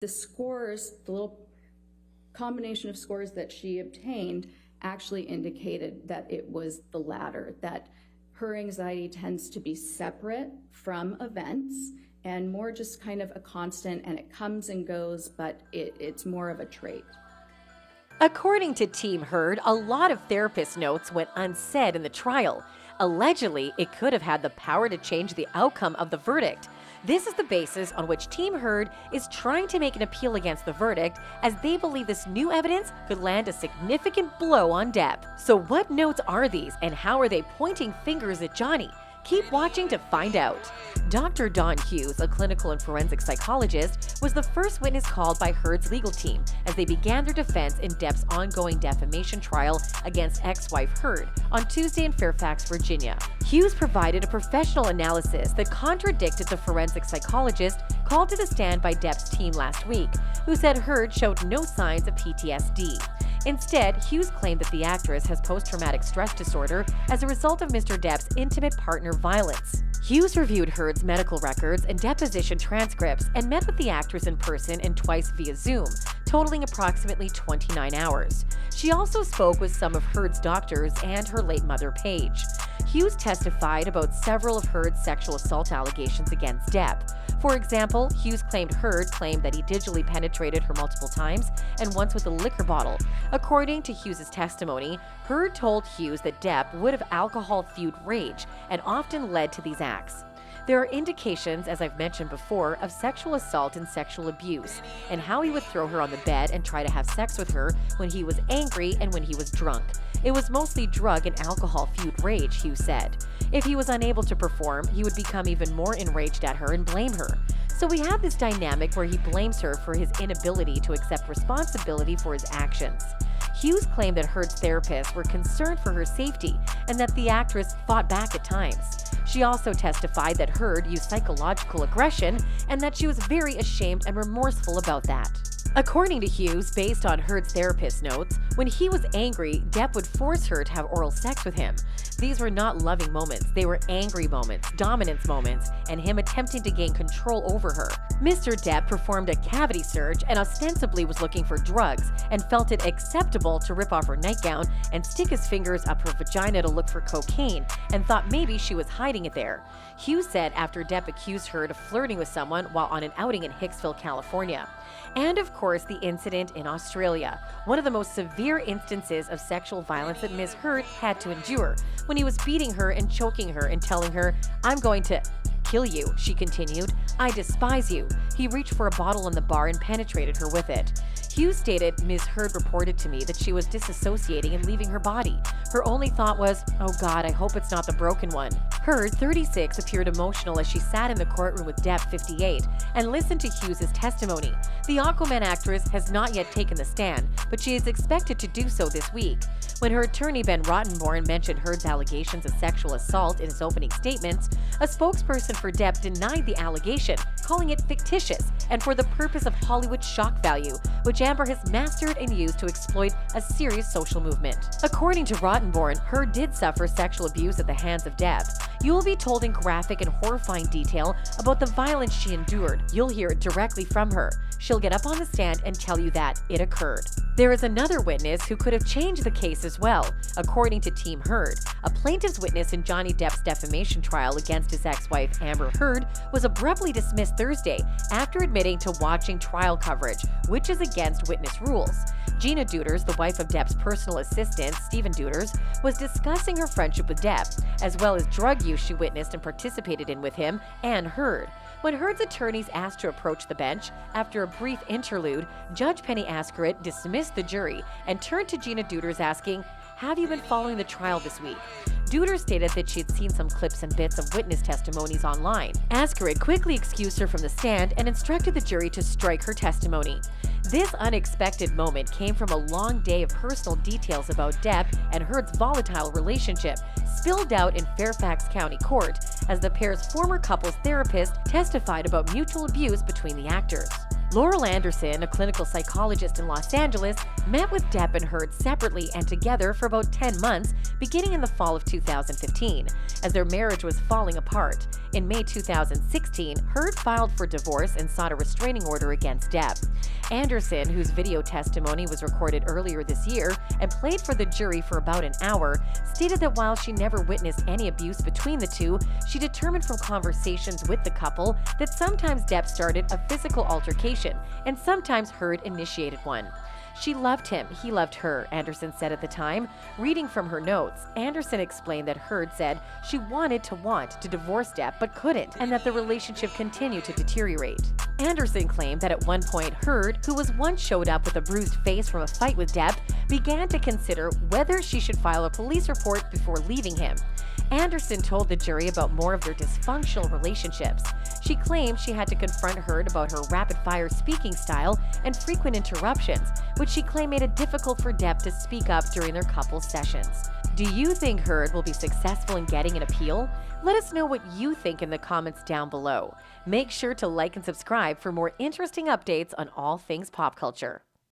The scores, the little combination of scores that she obtained actually indicated that it was the latter, that her anxiety tends to be separate from events and more just kind of a constant, and it comes and goes, but it's more of a trait. According to Team Heard, a lot of therapist notes went unsaid in the trial. Allegedly, it could have had the power to change the outcome of the verdict. This is the basis on which Team Heard is trying to make an appeal against the verdict, as they believe this new evidence could land a significant blow on Depp. So what notes are these, and how are they pointing fingers at Johnny? Keep watching to find out. Dr. Don Hughes, a clinical and forensic psychologist, was the first witness called by Heard's legal team as they began their defense in Depp's ongoing defamation trial against ex-wife Heard on Tuesday in Fairfax, Virginia. Hughes provided a professional analysis that contradicted the forensic psychologist called to the stand by Depp's team last week, who said Heard showed no signs of PTSD. Instead, Hughes claimed that the actress has post-traumatic stress disorder as a result of Mr. Depp's intimate partner violence. Hughes reviewed Heard's medical records and deposition transcripts and met with the actress in person and twice via Zoom, totaling approximately 29 hours. She also spoke with some of Heard's doctors and her late mother, Paige. Hughes testified about several of Heard's sexual assault allegations against Depp. For example, Hughes claimed Heard claimed that he digitally penetrated her multiple times and once with a liquor bottle. According to Hughes' testimony, Heard told Hughes that Depp would have alcohol-fueled rage and often led to these acts. There are indications, as I've mentioned before, of sexual assault and sexual abuse, and how he would throw her on the bed and try to have sex with her when he was angry and when he was drunk. It was mostly drug and alcohol-fueled rage, Hughes said. If he was unable to perform, he would become even more enraged at her and blame her. So we have this dynamic where he blames her for his inability to accept responsibility for his actions. Hughes claimed that Heard's therapists were concerned for her safety and that the actress fought back at times. She also testified that Heard used psychological aggression and that she was very ashamed and remorseful about that. According to Hughes, based on Heard's therapist notes, when he was angry, Depp would force her to have oral sex with him. These were not loving moments, they were angry moments, dominance moments, and him attempting to gain control over her. Mr. Depp performed a cavity search and ostensibly was looking for drugs and felt it acceptable to rip off her nightgown and stick his fingers up her vagina to look for cocaine and thought maybe she was hiding it there. Hughes said after Depp accused her of flirting with someone while on an outing in Hicksville, California. And of course, the incident in Australia, one of the most severe instances of sexual violence that Ms. Heard had to endure, when he was beating her and choking her and telling her, "I'm going to kill you," she continued. "I despise you." He reached for a bottle in the bar and penetrated her with it. Hughes stated Ms. Heard reported to me that she was disassociating and leaving her body. Her only thought was, "Oh God, I hope it's not the broken one." Heard, 36, appeared emotional as she sat in the courtroom with Depp, 58, and listened to Hughes' testimony. The Aquaman actress has not yet taken the stand, but she is expected to do so this week. When her attorney Ben Rottenborn mentioned Heard's allegations of sexual assault in his opening statements, a spokesperson for Depp denied the allegation, calling it fictitious and for the purpose of Hollywood shock value, which Amber has mastered and used to exploit a serious social movement. According to Rottenborn, Heard did suffer sexual abuse at the hands of Depp. You will be told in graphic and horrifying detail about the violence she endured. You'll hear it directly from her. She'll get up on the stand and tell you that it occurred. There is another witness who could have changed the case as well. According to Team Heard, a plaintiff's witness in Johnny Depp's defamation trial against his ex-wife Amber Heard was abruptly dismissed Thursday after admitting to watching trial coverage, which is against witness rules. Gina Deuters, the wife of Depp's personal assistant, Stephen Deuters, was discussing her friendship with Depp, as well as drug use she witnessed and participated in with him and Heard. When Heard's attorneys asked to approach the bench, after a brief interlude, Judge Penny Askerit dismissed the jury and turned to Gina Deuters asking, "Have you been following the trial this week?" Deuters stated that she had seen some clips and bits of witness testimonies online. Askerit quickly excused her from the stand and instructed the jury to strike her testimony. This unexpected moment came from a long day of personal details about Depp and Heard's volatile relationship, spilled out in Fairfax County Court as the pair's former couple's therapist testified about mutual abuse between the actors. Laurel Anderson, a clinical psychologist in Los Angeles, met with Depp and Heard separately and together for about 10 months, beginning in the fall of 2015, as their marriage was falling apart. In May 2016, Heard filed for divorce and sought a restraining order against Depp. Anderson, whose video testimony was recorded earlier this year and played for the jury for about an hour, stated that while she never witnessed any abuse between the two, she determined from conversations with the couple that sometimes Depp started a physical altercation and sometimes Heard initiated one. She loved him, he loved her, Anderson said at the time. Reading from her notes, Anderson explained that Heard said she wanted to divorce Depp but couldn't, and that the relationship continued to deteriorate. Anderson claimed that at one point Heard, who was once showed up with a bruised face from a fight with Depp, began to consider whether she should file a police report before leaving him. Anderson told the jury about more of their dysfunctional relationships. She claimed she had to confront Heard about her rapid-fire speaking style and frequent interruptions, which she claimed made it difficult for Depp to speak up during their couple's sessions. Do you think Heard will be successful in getting an appeal? Let us know what you think in the comments down below. Make sure to like and subscribe for more interesting updates on all things pop culture.